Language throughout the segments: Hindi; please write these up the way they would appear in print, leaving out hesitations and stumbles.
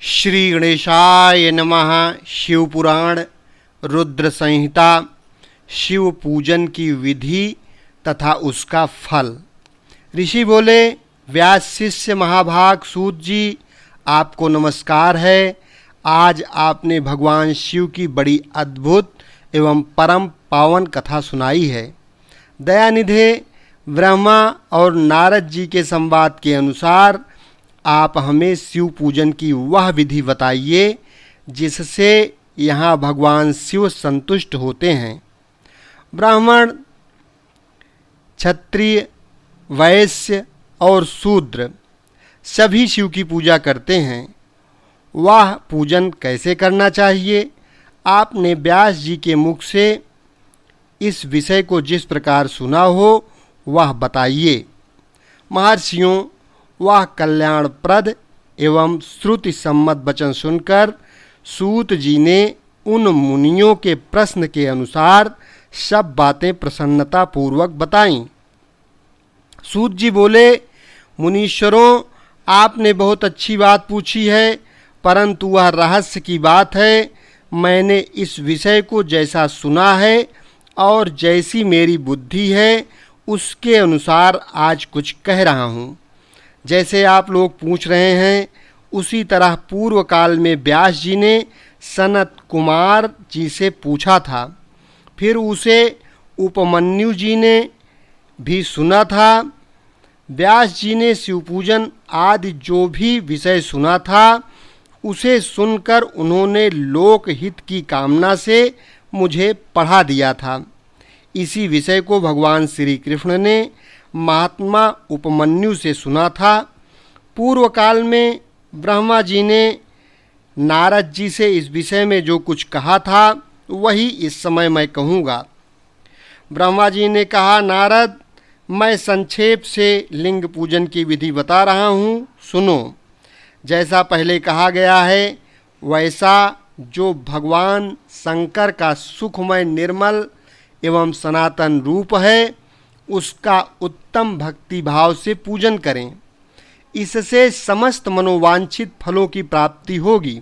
श्री गणेशाय नमः। शिव पुराण रुद्र संहिता शिव पूजन की विधि तथा उसका फल। ऋषि बोले, व्यास शिष्य महाभाग सूत जी, आपको नमस्कार है। आज आपने भगवान शिव की बड़ी अद्भुत एवं परम पावन कथा सुनाई है। दयानिधे ब्रह्मा और नारद जी के संवाद के अनुसार आप हमें शिव पूजन की वह विधि बताइए जिससे यहाँ भगवान शिव संतुष्ट होते हैं। ब्राह्मण, क्षत्रिय, वैश्य और शूद्र सभी शिव की पूजा करते हैं। वह पूजन कैसे करना चाहिए, आपने व्यास जी के मुख से इस विषय को जिस प्रकार सुना हो वह बताइए। महर्षियों, वह कल्याणप्रद एवं श्रुति सम्मत वचन सुनकर सूत जी ने उन मुनियों के प्रश्न के अनुसार सब बातें प्रसन्नता पूर्वक बताईं। सूत जी बोले, मुनीश्वरों, आपने बहुत अच्छी बात पूछी है, परंतु वह रहस्य की बात है। मैंने इस विषय को जैसा सुना है और जैसी मेरी बुद्धि है उसके अनुसार आज कुछ कह रहा हूँ। जैसे आप लोग पूछ रहे हैं उसी तरह पूर्व काल में व्यास जी ने सनत कुमार जी से पूछा था। फिर उसे उपमन्यु जी ने भी सुना था। व्यास जी ने शिवपूजन आदि जो भी विषय सुना था उसे सुनकर उन्होंने लोकहित की कामना से मुझे पढ़ा दिया था। इसी विषय को भगवान श्री कृष्ण ने महात्मा उपमन्यु से सुना था। पूर्व काल में ब्रह्मा जी ने नारद जी से इस विषय में जो कुछ कहा था वही इस समय मैं कहूँगा। ब्रह्मा जी ने कहा, नारद, मैं संक्षेप से लिंग पूजन की विधि बता रहा हूँ, सुनो। जैसा पहले कहा गया है वैसा जो भगवान शंकर का सुखमय निर्मल एवं सनातन रूप है उसका उत्तम भक्ति भाव से पूजन करें। इससे समस्त मनोवांछित फलों की प्राप्ति होगी।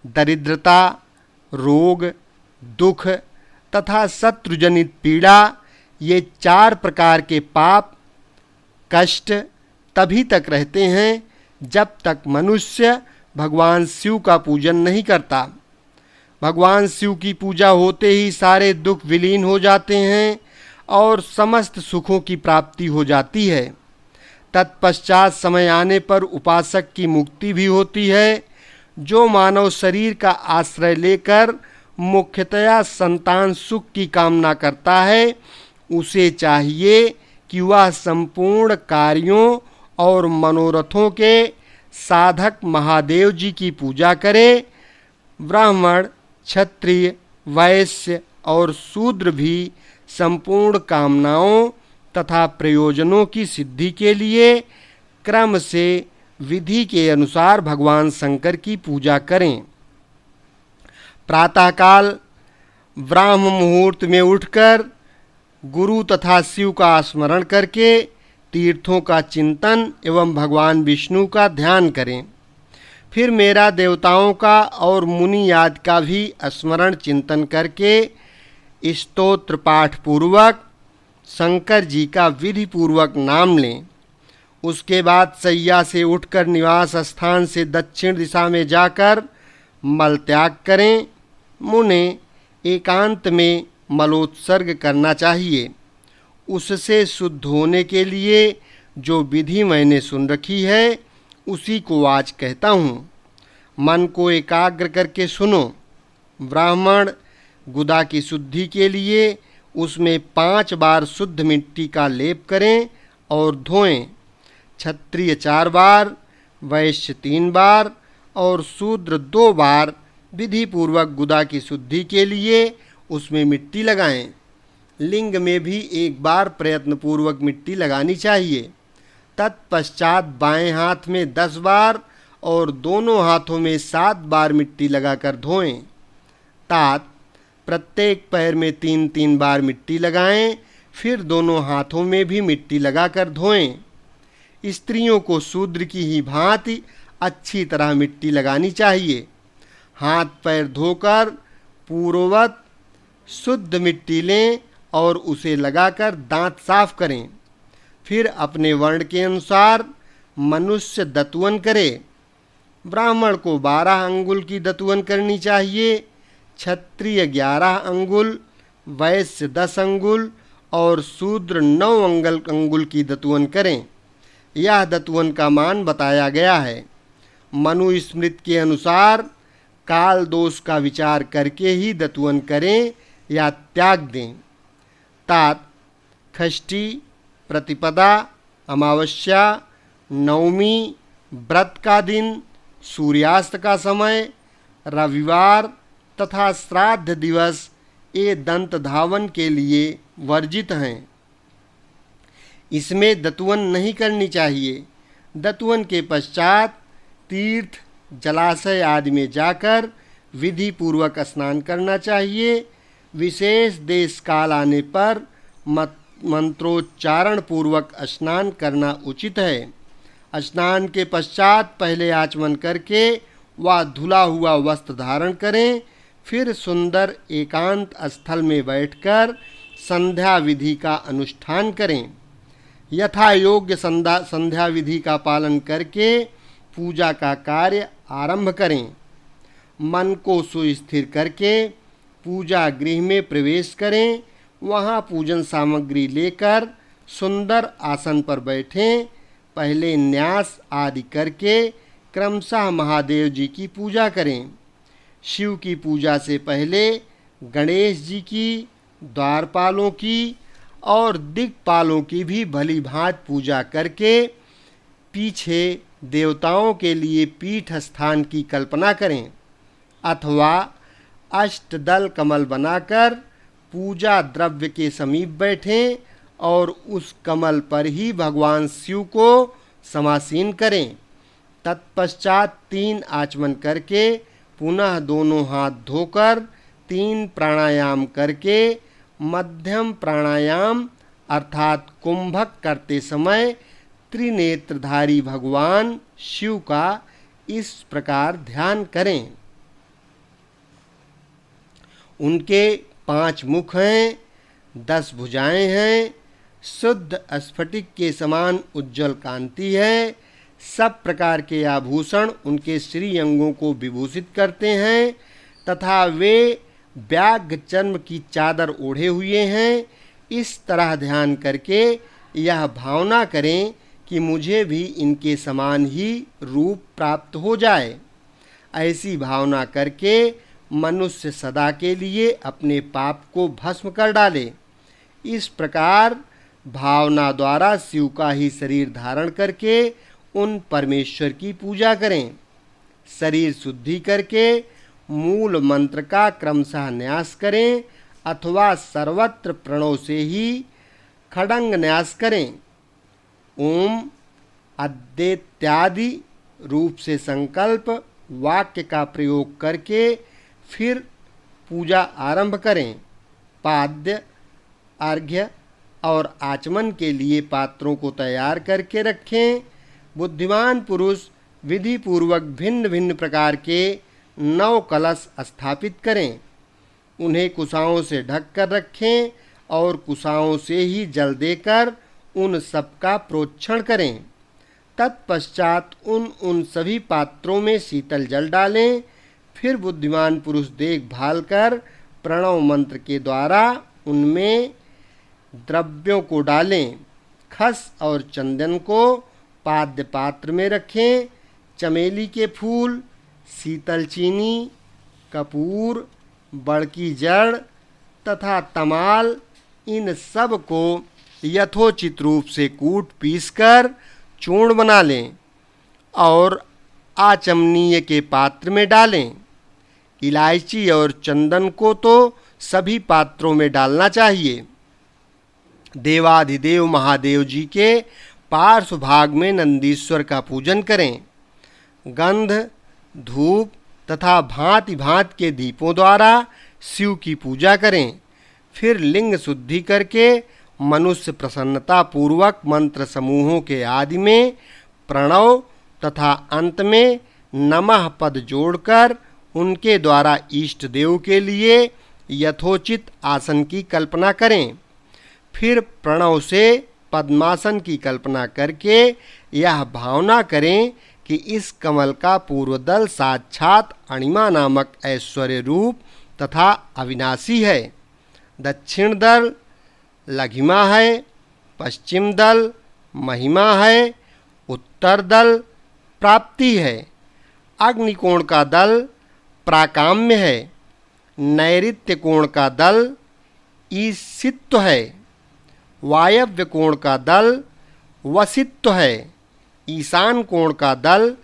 दरिद्रता, रोग, दुख तथा शत्रुजनित पीड़ा, ये 4 प्रकार के पाप कष्ट तभी तक रहते हैं जब तक मनुष्य भगवान शिव का पूजन नहीं करता। भगवान शिव की पूजा होते ही सारे दुख विलीन हो जाते हैं और समस्त सुखों की प्राप्ति हो जाती है। तत्पश्चात समय आने पर उपासक की मुक्ति भी होती है। जो मानव शरीर का आश्रय लेकर मुख्यतया संतान सुख की कामना करता है उसे चाहिए कि वह संपूर्ण कार्यों और मनोरथों के साधक महादेव जी की पूजा करे। ब्राह्मण, क्षत्रिय, वैश्य और शूद्र भी संपूर्ण कामनाओं तथा प्रयोजनों की सिद्धि के लिए क्रम से विधि के अनुसार भगवान शंकर की पूजा करें। प्रातःकाल ब्राह्म मुहूर्त में उठकर गुरु तथा शिव का स्मरण करके तीर्थों का चिंतन एवं भगवान विष्णु का ध्यान करें। फिर मेरा देवताओं का और मुनि आदि का भी स्मरण चिंतन करके स्तोत्र पाठ पूर्वक शंकर जी का विधि पूर्वक नाम लें। उसके बाद शैया से उठकर निवास स्थान से दक्षिण दिशा में जाकर मल त्याग करें। मुने एकांत में मलोत्सर्ग करना चाहिए। उससे शुद्ध होने के लिए जो विधि मैंने सुन रखी है उसी को आज कहता हूँ। मन को एकाग्र करके सुनो। ब्राह्मण, गुदा की शुद्धि के लिए उसमें 5 बार शुद्ध मिट्टी का लेप करें और धोएं। क्षत्रिय 4 बार, वैश्य 3 बार और शूद्र 2 बार विधि पूर्वक गुदा की शुद्धि के लिए उसमें मिट्टी लगाएं। लिंग में भी 1 बार प्रयत्न पूर्वक मिट्टी लगानी चाहिए। तत्पश्चात बाएं हाथ में 10 बार और दोनों हाथों में 7 बार मिट्टी लगाकर धोएं। तात प्रत्येक पैर में 3-3 बार मिट्टी लगाएं। फिर दोनों हाथों में भी मिट्टी लगाकर धोएं। स्त्रियों को शूद्र की ही भांति अच्छी तरह मिट्टी लगानी चाहिए। हाथ पैर धोकर पूर्ववत शुद्ध मिट्टी लें और उसे लगाकर दांत साफ करें। फिर अपने वर्ण के अनुसार मनुष्य दतवन करे। ब्राह्मण को 12 अंगुल की दतवन करनी चाहिए, क्षत्रिय 11 अंगुल, वैश्य 10 अंगुल और शूद्र 9 अंगुल की दतवन करें। यह दतवन का मान बताया गया है। मनुस्मृति के अनुसार काल दोष का विचार करके ही दतवन करें या त्याग दें। तात षष्ठी, प्रतिपदा, अमावस्या, नवमी, व्रत का दिन, सूर्यास्त का समय, रविवार तथा श्राद्ध दिवस ये दंत धावन के लिए वर्जित हैं। इसमें दतवन नहीं करनी चाहिए। दतवन के पश्चात तीर्थ, जलाशय आदि में जाकर विधि पूर्वक स्नान करना चाहिए। विशेष देश काल आने पर मंत्रोच्चारण पूर्वक स्नान करना उचित है। स्नान के पश्चात पहले आचमन करके व धुला हुआ वस्त्र धारण करें। फिर सुंदर एकांत स्थल में बैठकर संध्या विधि का अनुष्ठान करें। यथा योग्य संध्या विधि का पालन करके पूजा का कार्य आरंभ करें। मन को सुस्थिर करके पूजा गृह में प्रवेश करें। वहाँ पूजन सामग्री लेकर सुंदर आसन पर बैठें। पहले न्यास आदि करके क्रमशः महादेव जी की पूजा करें। शिव की पूजा से पहले गणेश जी की, द्वारपालों की और दिक्पालों की भी भली भांति पूजा करके पीछे देवताओं के लिए पीठ स्थान की कल्पना करें अथवा अष्टदल कमल बनाकर पूजा द्रव्य के समीप बैठें और उस कमल पर ही भगवान शिव को समासीन करें। तत्पश्चात 3 आचमन करके पुनः दोनों हाथ धोकर 3 प्राणायाम करके मध्यम प्राणायाम अर्थात कुंभक करते समय त्रिनेत्रधारी भगवान शिव का इस प्रकार ध्यान करें। उनके 5 मुख हैं, 10 भुजाएं हैं, शुद्ध स्फटिक के समान उज्ज्वल कांति है। सब प्रकार के आभूषण उनके श्री अंगों को विभूषित करते हैं तथा वे व्याघ्र चर्म की चादर ओढ़े हुए हैं। इस तरह ध्यान करके यह भावना करें कि मुझे भी इनके समान ही रूप प्राप्त हो जाए। ऐसी भावना करके मनुष्य सदा के लिए अपने पाप को भस्म कर डाले। इस प्रकार भावना द्वारा शिव का ही शरीर धारण करके उन परमेश्वर की पूजा करें। शरीर शुद्धि करके मूल मंत्र का क्रमशः न्यास करें अथवा सर्वत्र प्रणव से ही खड़ंग न्यास करें। ओम अद्येत्यादि रूप से संकल्प वाक्य का प्रयोग करके फिर पूजा आरंभ करें। पाद्य, अर्घ्य और आचमन के लिए पात्रों को तैयार करके रखें। बुद्धिमान पुरुष विधि पूर्वक भिन्न भिन्न प्रकार के 9 कलश स्थापित करें। उन्हें कुशाओं से ढक कर रखें और कुशाओं से ही जल देकर उन सब का प्रोक्षण करें। तत्पश्चात उन सभी पात्रों में शीतल जल डालें। फिर बुद्धिमान पुरुष देखभाल कर प्रणव मंत्र के द्वारा उनमें द्रव्यों को डालें। खस और चंदन को पाद्य पात्र में रखें। चमेली के फूल, शीतल चीनी, कपूर, बड़की जड़ तथा तमाल इन सब को यथोचित रूप से कूट पीसकर चूर्ण बना लें और आचमनीय के पात्र में डालें। इलायची और चंदन को तो सभी पात्रों में डालना चाहिए। देवाधिदेव महादेव जी के पार्श्व भाग में नंदीश्वर का पूजन करें। गंध, धूप तथा भांति भांति के दीपों द्वारा शिव की पूजा करें। फिर लिंग शुद्धि करके मनुष्य प्रसन्नता पूर्वक मंत्र समूहों के आदि में प्रणव तथा अंत में नमः पद जोड़कर उनके द्वारा इष्ट देव के लिए यथोचित आसन की कल्पना करें। फिर प्रणव से पद्मासन की कल्पना करके यह भावना करें कि इस कमल का पूर्व दल साक्षात अणिमा नामक ऐश्वर्य रूप तथा अविनाशी है, दक्षिण दल लघिमा है, पश्चिम दल महिमा है, उत्तर दल प्राप्ति है, अग्निकोण का दल प्राकाम्य है, नैऋत्य कोण का दल ईशित्व है, वायव्य कोण का दल वसित्व है, ईशान कोण का दल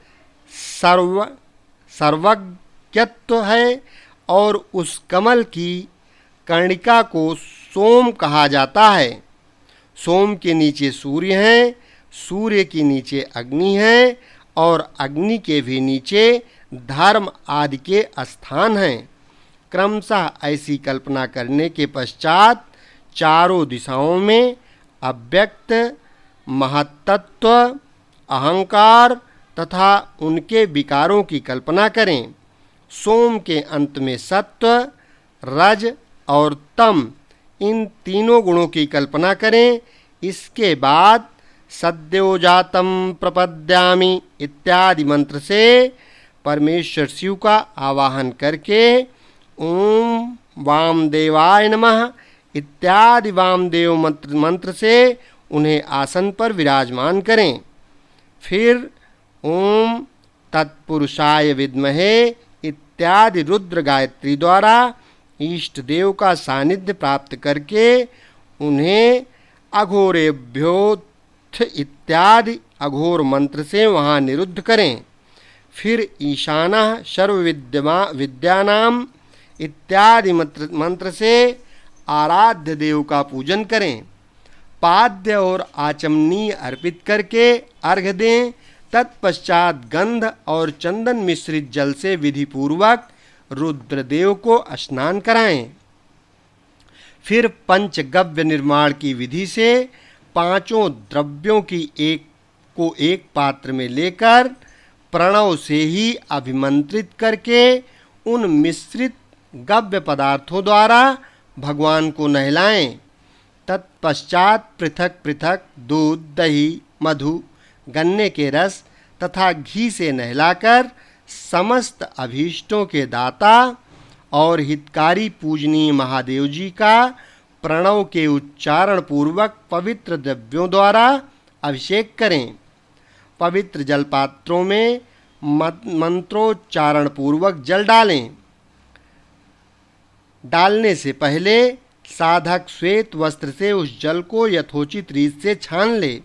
सर्वज्ञत्व है और उस कमल की कर्णिका को सोम कहा जाता है। सोम के नीचे सूर्य है, सूर्य के नीचे अग्नि है और अग्नि के भी नीचे धर्म आदि के स्थान हैं। क्रमशः ऐसी कल्पना करने के पश्चात चारों दिशाओं में अव्यक्त महत्तत्व, अहंकार तथा उनके विकारों की कल्पना करें। सोम के अंत में सत्व, रज और तम इन तीनों गुणों की कल्पना करें। इसके बाद सद्योजातम प्रपद्यामि इत्यादि मंत्र से परमेश्वर शिव का आवाहन करके ओम वामदेवाय नमः इत्यादि वामदेव मंत्र से उन्हें आसन पर विराजमान करें। फिर ओम तत्पुरुषाय विद्महे इत्यादि रुद्र गायत्री द्वारा इष्ट देव का सानिध्य प्राप्त करके उन्हें अघोरेभ्योत्थ इत्यादि अघोर मंत्र से वहाँ निरुद्ध करें। फिर ईशानः सर्वविद्यानाम इत्यादि मंत्र से आराध्य देव का पूजन करें। पाद्य और आचमनीय अर्पित करके अर्घ्य दें। तत्पश्चात गंध और चंदन मिश्रित जल से विधिपूर्वक रुद्रदेव को स्नान कराएं। फिर पंचगव्य निर्माण की विधि से पांचों द्रव्यों की एक पात्र में लेकर प्रणव से ही अभिमंत्रित करके उन मिश्रित गव्य पदार्थों द्वारा भगवान को नहलाएं। तत्पश्चात पृथक पृथक दूध, दही, मधु, गन्ने के रस तथा घी से नहलाकर समस्त अभीष्टों के दाता और हितकारी पूजनीय महादेव जी का प्रणव के उच्चारण पूर्वक पवित्र द्रव्यों द्वारा अभिषेक करें। पवित्र जलपात्रों में मंत्रोच्चारण पूर्वक जल डालें। डालने से पहले साधक श्वेत वस्त्र से उस जल को यथोचित रीत से छान ले।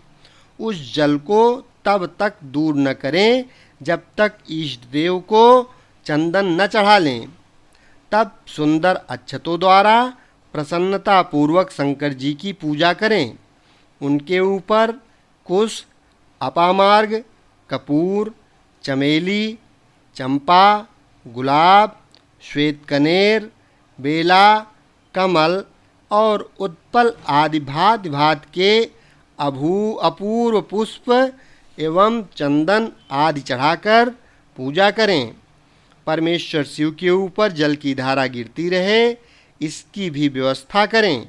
उस जल को तब तक दूर न करें जब तक इष्ट देव को चंदन न चढ़ा लें। तब सुंदर अक्षतों द्वारा प्रसन्नता पूर्वक शंकर जी की पूजा करें। उनके ऊपर कुश, अपामार्ग, कपूर, चमेली, चंपा, गुलाब, श्वेत कनेर, बेला, कमल और उत्पल आदि भांति भांति के अपूर्व पुष्प एवं चंदन आदि चढ़ाकर पूजा करें। परमेश्वर शिव के ऊपर जल की धारा गिरती रहे, इसकी भी व्यवस्था करें।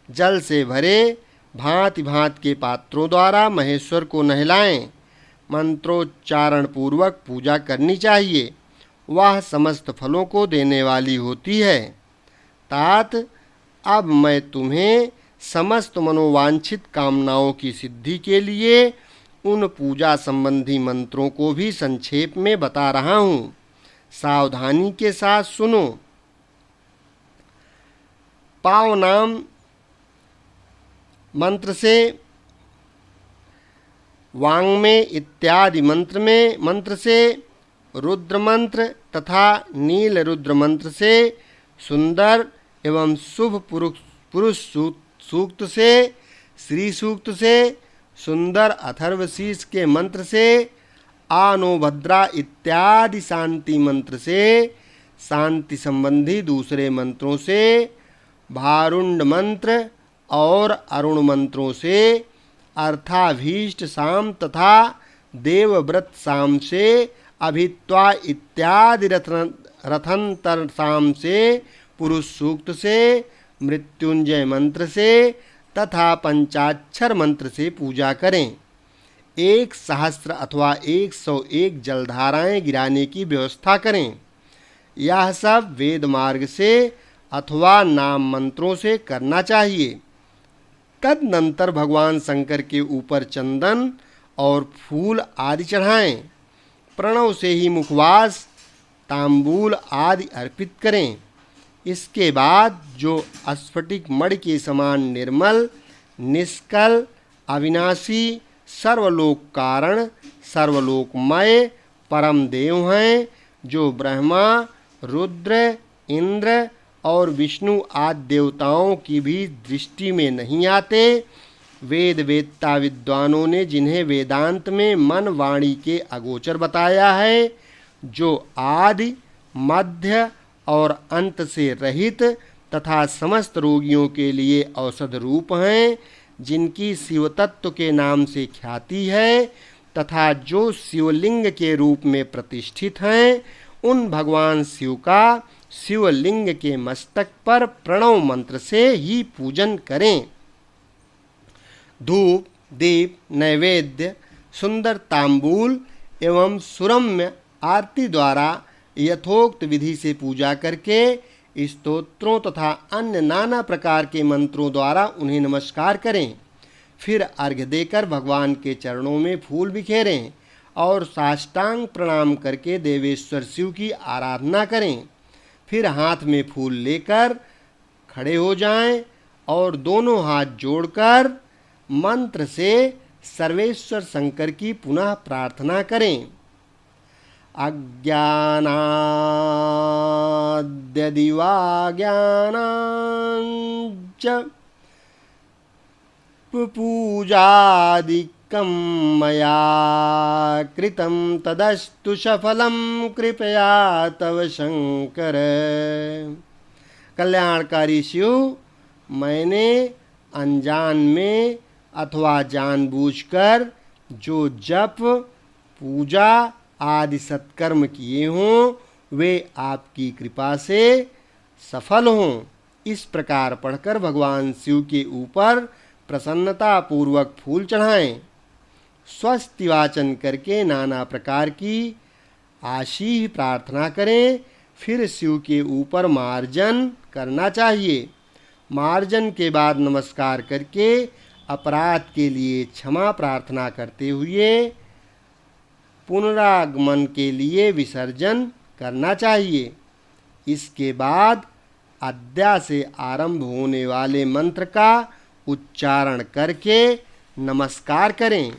जल से भरे भांति भांति के पात्रों द्वारा महेश्वर को नहलाएं। मंत्रोच्चारण पूर्वक पूजा करनी चाहिए, वह समस्त फलों को देने वाली होती है। तात अब मैं तुम्हें समस्त मनोवांछित कामनाओं की सिद्धि के लिए उन पूजा संबंधी मंत्रों को भी संक्षेप में बता रहा हूँ। सावधानी के साथ सुनो। पावनाम मंत्र से वांग्मय इत्यादि मंत्र से रुद्र मंत्र तथा नील रुद्र मंत्र से सुंदर एवं शुभ पुरुष सूक्त से, श्री सूक्त से, सुंदर अथर्वशीष के मंत्र से, आनोभद्रा इत्यादि शांति मंत्र से, शांति संबंधी दूसरे मंत्रों से, भारुंड मंत्र और अरुण मंत्रों से, अर्थाभीष्ट साम तथा देवव्रत साम से अभित्वा इत्यादि रथंतर साम से पुरुष सूक्त से मृत्युंजय मंत्र से तथा पंचाक्षर मंत्र से पूजा करें। 1,000 अथवा 101 जलधाराएं गिराने की व्यवस्था करें। यह सब वेद मार्ग से अथवा नाम मंत्रों से करना चाहिए। तदनंतर भगवान शंकर के ऊपर चंदन और फूल आदि चढ़ाएं। प्रणव से ही मुखवास, तांबूल आदि अर्पित करें। इसके बाद जो स्फटिक मणि के समान निर्मल, निष्कल, अविनाशी, सर्वलोक कारण, सर्वलोकमय परम देव हैं, जो ब्रह्मा, रुद्र, इंद्र और विष्णु आदि देवताओं की भी दृष्टि में नहीं आते, वेद वेत्ता विद्वानों ने जिन्हें वेदांत में मन वाणी के अगोचर बताया है, जो आदि, मध्य और अंत से रहित तथा समस्त रोगियों के लिए औषध रूप हैं, जिनकी शिव तत्व के नाम से ख्याति है तथा जो शिवलिंग के रूप में प्रतिष्ठित हैं, उन भगवान शिव का शिवलिंग के मस्तक पर प्रणव मंत्र से ही पूजन करें। धूप, दीप, नैवेद्य, सुंदर तांबूल एवं सुरम्य आरती द्वारा यथोक्त विधि से पूजा करके स्तोत्रों तथा अन्य नाना प्रकार के मंत्रों द्वारा उन्हें नमस्कार करें। फिर अर्घ्य देकर भगवान के चरणों में फूल बिखेरें और साष्टांग प्रणाम करके देवेश्वर शिव की आराधना करें। फिर हाथ में फूल लेकर खड़े हो जाएं और दोनों हाथ जोड़कर मंत्र से सर्वेश्वर शंकर की पुनः प्रार्थना करें। अज्ञानाद्यदिवाज्ञानाञ्च पूजादिकं मया कृतं तदस्तु सफलं कृपया तव शंकर। कल्याणकारी शिव, मैंने अनजान में अथवा जानबूझकर जो जप, पूजा आदि सत्कर्म किए हों, वे आपकी कृपा से सफल हों। इस प्रकार पढ़कर भगवान शिव के ऊपर प्रसन्नता पूर्वक फूल चढ़ाएं। स्वस्ति वाचन करके नाना प्रकार की आशीष प्रार्थना करें। फिर शिव के ऊपर मार्जन करना चाहिए। मार्जन के बाद नमस्कार करके अपराध के लिए क्षमा प्रार्थना करते हुए पुनरागमन के लिए विसर्जन करना चाहिए। इसके बाद अद्या से आरंभ होने वाले मंत्र का उच्चारण करके नमस्कार करें।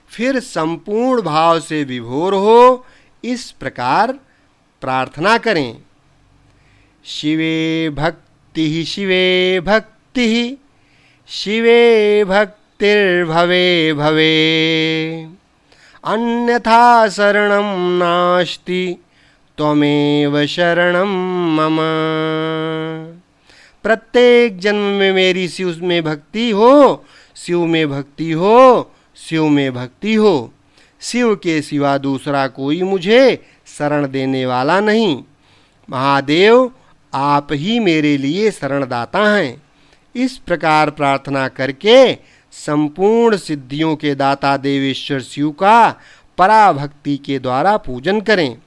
फिर संपूर्ण भाव से विभोर हो इस प्रकार प्रार्थना करें। शिवे भक्ति, शिवे भक्ति, शिवे भक्तिर्भवे भवे, अन्यथा शरणं नास्ति त्वमेव शरणं मम। प्रत्येक जन्म में मेरी शिव में भक्ति हो, शिव में भक्ति हो, शिव में भक्ति हो। शिव के सिवा दूसरा कोई मुझे शरण देने वाला नहीं। महादेव, आप ही मेरे लिए शरणदाता हैं। इस प्रकार प्रार्थना करके संपूर्ण सिद्धियों के दाता देवेश्वर शिव का पराभक्ति के द्वारा पूजन करें।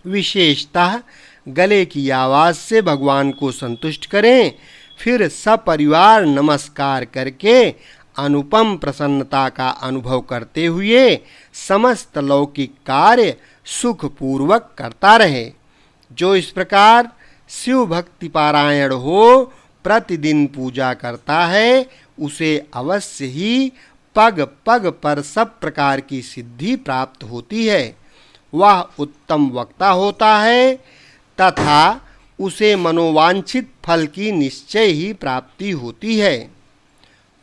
विशेषतः गले की आवाज़ से भगवान को संतुष्ट करें। फिर सपरिवार नमस्कार करके अनुपम प्रसन्नता का अनुभव करते हुए समस्त लौकिक कार्य सुखपूर्वक करता रहे। जो इस प्रकार शिव भक्ति पारायण हो प्रतिदिन पूजा करता है, उसे अवश्य ही पग पग पर सब प्रकार की सिद्धि प्राप्त होती है। वह उत्तम वक्ता होता है तथा उसे मनोवांछित फल की निश्चय ही प्राप्ति होती है।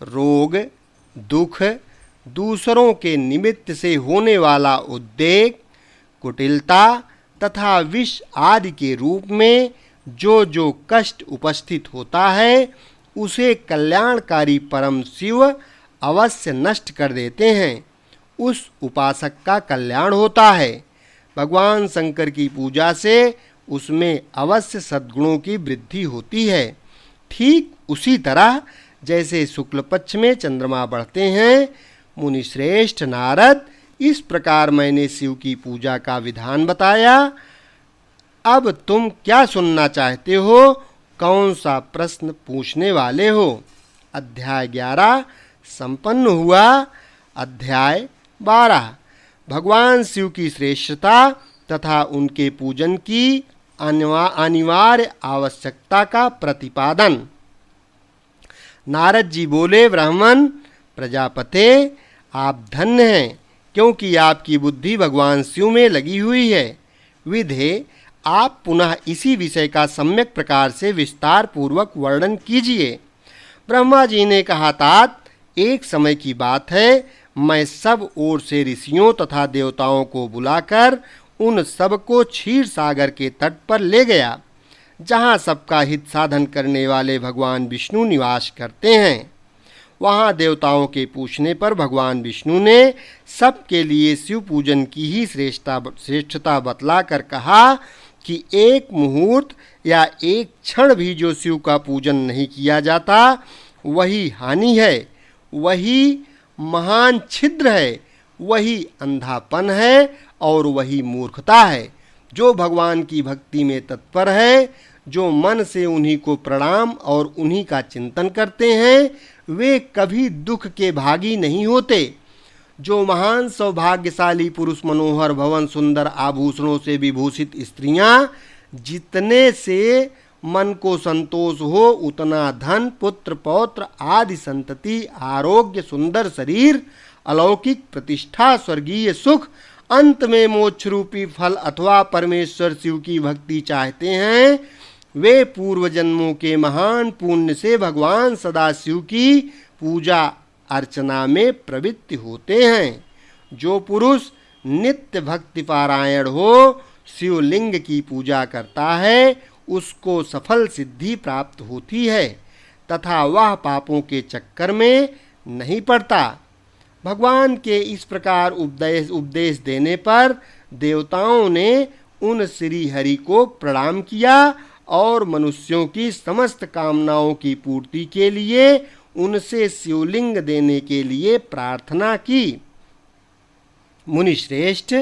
रोग, दुख, दूसरों के निमित्त से होने वाला उद्वेग, कुटिलता तथा विष आदि के रूप में जो जो कष्ट उपस्थित होता है, उसे कल्याणकारी परम शिव अवश्य नष्ट कर देते हैं। उस उपासक का कल्याण होता है। भगवान शंकर की पूजा से उसमें अवश्य सद्गुणों की वृद्धि होती है। ठीक उसी तरह जैसे शुक्ल पक्ष में चंद्रमा बढ़ते हैं, मुनिश्रेष्ठ नारद, इस प्रकार मैंने शिव की पूजा का विधान बताया। अब तुम क्या सुनना चाहते हो? कौन सा प्रश्न पूछने वाले हो? अध्याय 11 संपन्न हुआ। अध्याय 12 भगवान शिव की श्रेष्ठता तथा उनके पूजन की अनिवार्य आवश्यकता का प्रतिपादन। नारद जी बोले, ब्राह्मण प्रजापते, आप धन्य हैं, क्योंकि आपकी बुद्धि भगवान शिव में लगी हुई है। विधे, आप पुनः इसी विषय का सम्यक प्रकार से विस्तार पूर्वक वर्णन कीजिए। ब्रह्मा जी ने कहा, तात, एक समय की बात है, मैं सब ओर से ऋषियों तथा देवताओं को बुलाकर उन सब को क्षीर सागर के तट पर ले गया, जहाँ सबका हित साधन करने वाले भगवान विष्णु निवास करते हैं। वहाँ देवताओं के पूछने पर भगवान विष्णु ने सबके लिए शिव पूजन की ही श्रेष्ठता बतलाकर कहा कि एक मुहूर्त या एक क्षण भी जो शिव का पूजन नहीं किया जाता, वही हानि है, वही महान छिद्र है, वही अंधापन है और वही मूर्खता है। जो भगवान की भक्ति में तत्पर है, जो मन से उन्हीं को प्रणाम और उन्हीं का चिंतन करते हैं, वे कभी दुख के भागी नहीं होते। जो महान सौभाग्यशाली पुरुष मनोहर भवन सुंदर आभूषणों से विभूषित स्त्रियां, जितने से मन को संतोष हो उतना धन, पुत्र पौत्र आदि संतति, आरोग्य, सुंदर शरीर, अलौकिक प्रतिष्ठा, स्वर्गीय सुख, अंत में मोक्ष रूपी फल अथवा परमेश्वर शिव की भक्ति चाहते हैं, वे पूर्व जन्मों के महान पुण्य से भगवान सदाशिव की पूजा अर्चना में प्रवृत्त होते हैं। जो पुरुष नित्य भक्ति पारायण हो, शिवलिंग की पूजा करता है, उसको सफल सिद्धि प्राप्त होती है तथा वह पापों के चक्कर में नहीं पड़ता। भगवान के इस प्रकार उपदेश देने पर देवताओं ने उन श्री हरि को प्रणाम किया और मनुष्यों की समस्त कामनाओं की पूर्ति के लिए उनसे शिवलिंग देने के लिए प्रार्थना की। मुनिश्रेष्ठ,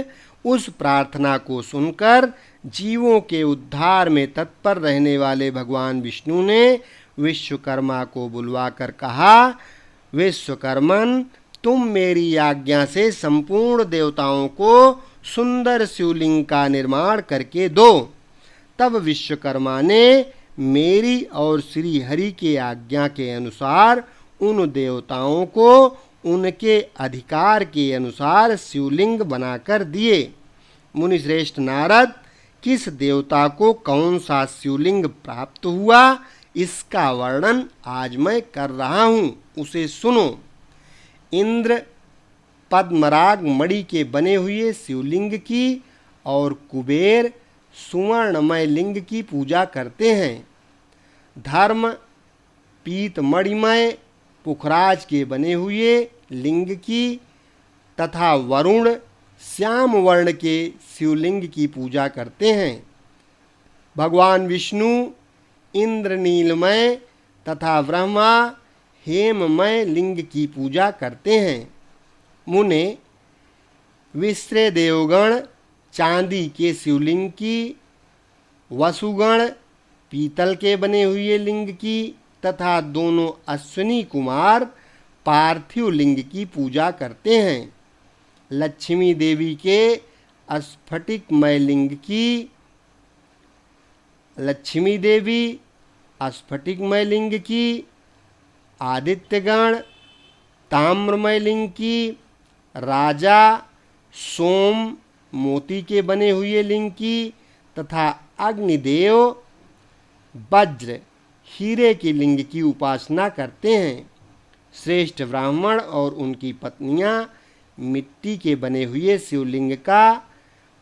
उस प्रार्थना को सुनकर जीवों के उद्धार में तत्पर रहने वाले भगवान विष्णु ने विश्वकर्मा को बुलवाकर कहा, विश्वकर्मन, तुम मेरी आज्ञा से संपूर्ण देवताओं को सुंदर शिवलिंग का निर्माण करके दो। तब विश्वकर्मा ने मेरी और श्री हरि के आज्ञा के अनुसार उन देवताओं को उनके अधिकार के अनुसार शिवलिंग बनाकर दिए। मुनिश्रेष्ठ नारद, किस देवता को कौन सा शिवलिंग प्राप्त हुआ, इसका वर्णन आज मैं कर रहा हूँ, उसे सुनो। इंद्र पद्मराग मणि के बने हुए शिवलिंग की और कुबेर सुवर्णमय लिंग की पूजा करते हैं। धर्म पीत मणिमय पुखराज के बने हुए लिंग की तथा वरुण श्याम वर्ण के शिवलिंग की पूजा करते हैं। भगवान विष्णु इंद्रनीलमय तथा ब्रह्मा हेममय लिंग की पूजा करते हैं। मुने विश्रे देवगण चांदी के शिवलिंग की, वसुगण पीतल के बने हुए लिंग की तथा दोनों अश्विनी कुमार पार्थिव लिंग की पूजा करते हैं। लक्ष्मी देवी के स्फटिकमय लिंग की, लक्ष्मी देवी स्फटिकमय लिंग की, आदित्यगण ताम्रमय लिंग की, राजा सोम मोती के बने हुए लिंग की तथा अग्निदेव वज्र हीरे के लिंग की उपासना करते हैं। श्रेष्ठ ब्राह्मण और उनकी पत्नियां मिट्टी के बने हुए शिवलिंग का,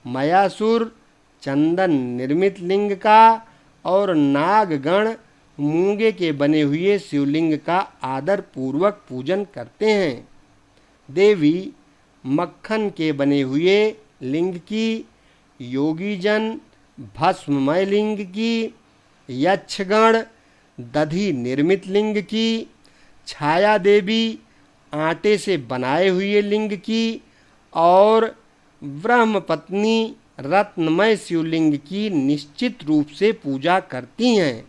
मयासुर चंदन निर्मित लिंग का और नागगण मूंगे के बने हुए शिवलिंग का आदर पूर्वक पूजन करते हैं। देवी मक्खन के बने हुए लिंग की, योगीजन भस्ममय लिंग की, यक्षगण दधि निर्मित लिंग की, छाया देवी आटे से बनाए हुए लिंग की और ब्रह्म पत्नी रत्नमय शिवलिंग की निश्चित रूप से पूजा करती हैं।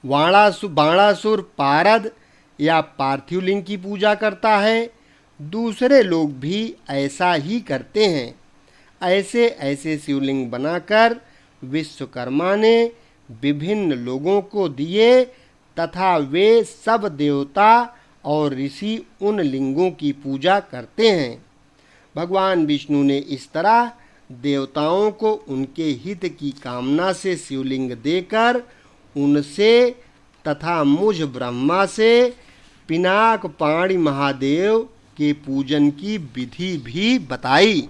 बाणासुर पारद या पार्थिव लिंग की पूजा करता है। दूसरे लोग भी ऐसा ही करते हैं। ऐसे ऐसे शिवलिंग बनाकर विश्वकर्मा ने विभिन्न लोगों को दिए तथा वे सब देवता और ऋषि उन लिंगों की पूजा करते हैं। भगवान विष्णु ने इस तरह देवताओं को उनके हित की कामना से शिवलिंग देकर उनसे तथा मुझ ब्रह्मा से पिनाक पाणी महादेव के पूजन की विधि भी बताई।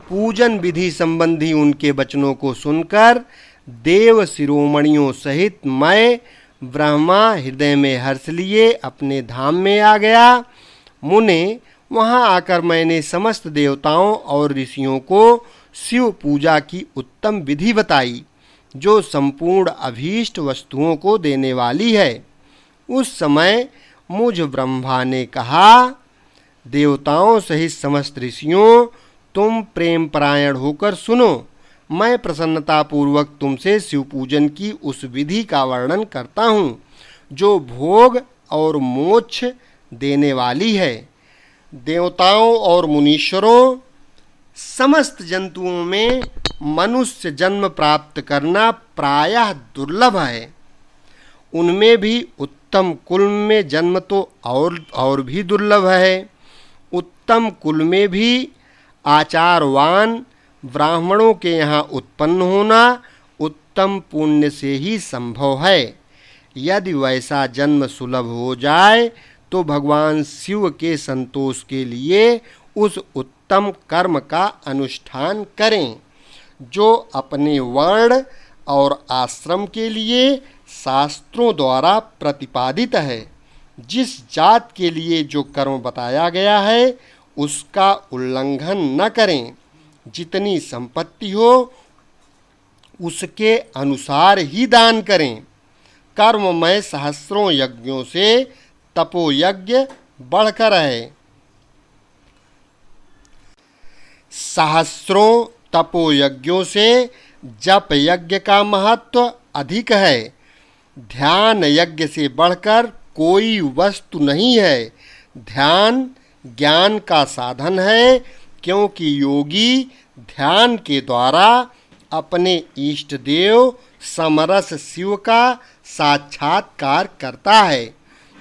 पूजन विधि संबंधी उनके वचनों को सुनकर देव शिरोमणियों सहित मैं ब्रह्मा हृदय में हर्ष लिए अपने धाम में आ गया। मुने, वहाँ आकर मैंने समस्त देवताओं और ऋषियों को शिव पूजा की उत्तम विधि बताई जो संपूर्ण अभीष्ट वस्तुओं को देने वाली है। उस समय मुझ ब्रह्मा ने कहा, देवताओं सहित समस्त ऋषियों, तुम प्रेम परायण होकर सुनो। मैं प्रसन्नतापूर्वक तुमसे शिव पूजन की उस विधि का वर्णन करता हूँ जो भोग और मोक्ष देने वाली है। देवताओं और मुनीश्वरों, समस्त जंतुओं में मनुष्य जन्म प्राप्त करना प्रायः दुर्लभ है। उनमें भी उत्तम कुल में जन्म तो और भी दुर्लभ है। उत्तम कुल में भी आचारवान ब्राह्मणों के यहाँ उत्पन्न होना उत्तम पुण्य से ही संभव है। यदि वैसा जन्म सुलभ हो जाए तो भगवान शिव के संतोष के लिए उस उत्तम कर्म का अनुष्ठान करें जो अपने वर्ण और आश्रम के लिए शास्त्रों द्वारा प्रतिपादित है। जिस जात के लिए जो कर्म बताया गया है उसका उल्लंघन न करें। जितनी संपत्ति हो उसके अनुसार ही दान करें। कर्ममय सहस्रों यज्ञों से तपोयज्ञ बढ़कर है। सहस्रों तपोयज्ञों से जप यज्ञ का महत्व अधिक है। ध्यान यज्ञ से बढ़कर कोई वस्तु नहीं है। ध्यान ज्ञान का साधन है क्योंकि योगी ध्यान के द्वारा अपने इष्ट देव समरस शिव का साक्षात्कार करता है।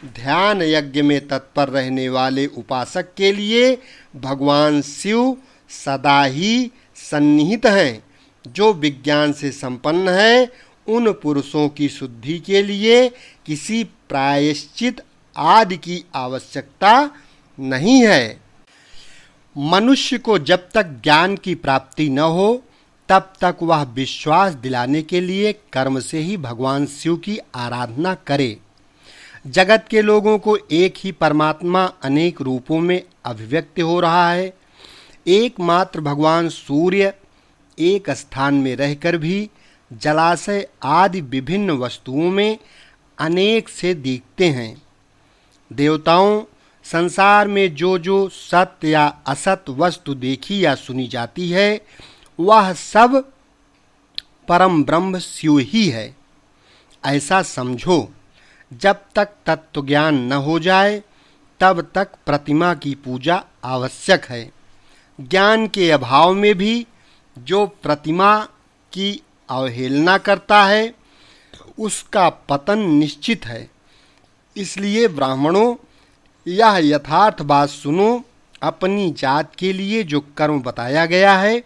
ध्यान यज्ञ में तत्पर रहने वाले उपासक के लिए भगवान शिव सदा ही सन्निहित हैं। जो विज्ञान से संपन्न है उन पुरुषों की शुद्धि के लिए किसी प्रायश्चित आदि की आवश्यकता नहीं है। मनुष्य को जब तक ज्ञान की प्राप्ति न हो तब तक वह विश्वास दिलाने के लिए कर्म से ही भगवान शिव की आराधना करे। जगत के लोगों को एक ही परमात्मा अनेक रूपों में अभिव्यक्त हो रहा है। एकमात्र भगवान सूर्य एक स्थान में रहकर भी जलाशय आदि विभिन्न वस्तुओं में अनेक से दिखते हैं। देवताओं, संसार में जो जो सत्य या असत वस्तु देखी या सुनी जाती है वह सब परम ब्रह्म शिव ही है, ऐसा समझो। जब तक तत्व ज्ञान न हो जाए तब तक प्रतिमा की पूजा आवश्यक है। ज्ञान के अभाव में भी जो प्रतिमा की अवहेलना करता है उसका पतन निश्चित है। इसलिए ब्राह्मणों, यह यथार्थ बात सुनो। अपनी जात के लिए जो कर्म बताया गया है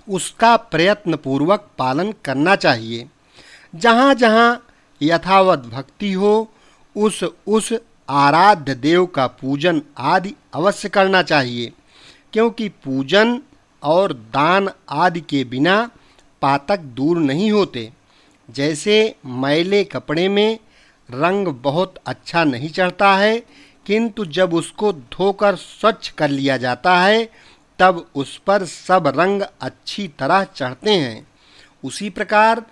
उसका प्रयत्न पूर्वक पालन करना चाहिए। जहाँ जहाँ यथावत भक्ति हो उस आराध्य देव का पूजन आदि अवश्य करना चाहिए, क्योंकि पूजन और दान आदि के बिना पातक दूर नहीं होते। जैसे मैले कपड़े में रंग बहुत अच्छा नहीं चढ़ता है, किंतु जब उसको धोकर स्वच्छ कर लिया जाता है तब उस पर सब रंग अच्छी तरह चढ़ते हैं। उसी प्रकार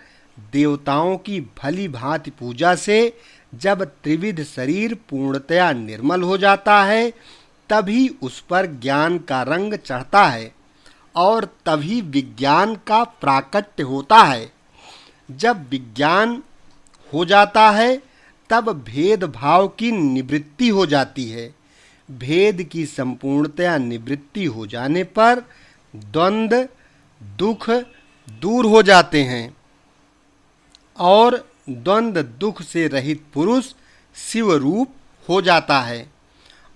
देवताओं की भली भांति पूजा से जब त्रिविध शरीर पूर्णतया निर्मल हो जाता है तभी उस पर ज्ञान का रंग चढ़ता है और तभी विज्ञान का प्राकट्य होता है। जब विज्ञान हो जाता है तब भेदभाव की निवृत्ति हो जाती है। भेद की संपूर्णतया निवृत्ति हो जाने पर द्वंद्व दुख दूर हो जाते हैं और द्वंद्व दुख से रहित पुरुष शिव रूप हो जाता है।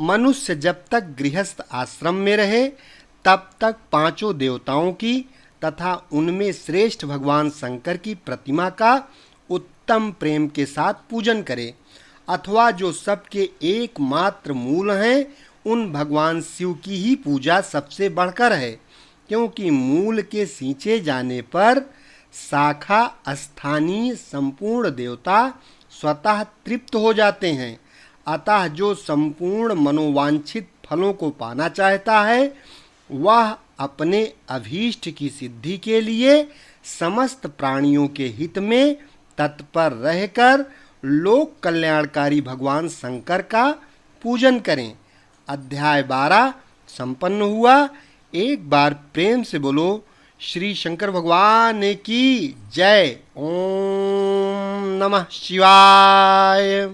मनुष्य जब तक गृहस्थ आश्रम में रहे तब तक पांचों देवताओं की तथा उनमें श्रेष्ठ भगवान शंकर की प्रतिमा का उत्तम प्रेम के साथ पूजन करे, अथवा जो सबके एकमात्र मूल हैं उन भगवान शिव की ही पूजा सबसे बढ़कर है, क्योंकि मूल के सींचे जाने पर शाखा स्थानीय संपूर्ण देवता स्वतः तृप्त हो जाते हैं। अतः जो संपूर्ण मनोवांछित फलों को पाना चाहता है वह अपने अभीष्ट की सिद्धि के लिए समस्त प्राणियों के हित में तत्पर रहकर लोक कल्याणकारी भगवान शंकर का पूजन करें। अध्याय 12 संपन्न हुआ। एक बार प्रेम से बोलो श्री शंकर भगवान की जय। ओम नमः शिवाय।